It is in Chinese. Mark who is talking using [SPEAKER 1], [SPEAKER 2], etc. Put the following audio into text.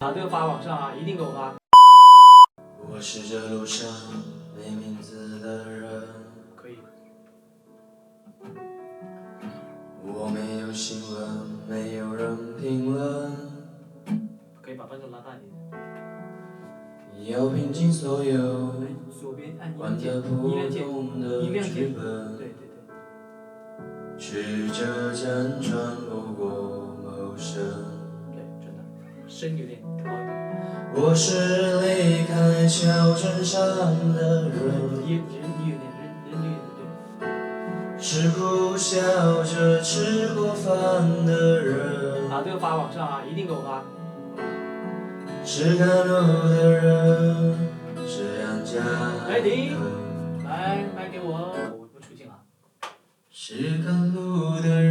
[SPEAKER 1] 这个发网上啊，一定给我发。
[SPEAKER 2] 我是这路上没名字的人，
[SPEAKER 1] 可以。
[SPEAKER 2] 我没有新闻，没有人评论，
[SPEAKER 1] 可以把分数拉大一点。
[SPEAKER 2] 要拼尽所有
[SPEAKER 1] 左边按
[SPEAKER 2] 玩得普通的剧本，
[SPEAKER 1] 对。
[SPEAKER 2] 曲折辗转不过谋生。
[SPEAKER 1] 对，真的，声有点高一点。
[SPEAKER 2] 我是离开小镇上的人，
[SPEAKER 1] 你有点对。
[SPEAKER 2] 是苦笑着吃过饭的人，
[SPEAKER 1] 这个发网上啊，一定给我发。
[SPEAKER 2] 是赶路的人，是养家的
[SPEAKER 1] 停，来给我，我不出镜了。
[SPEAKER 2] 是赶路的人。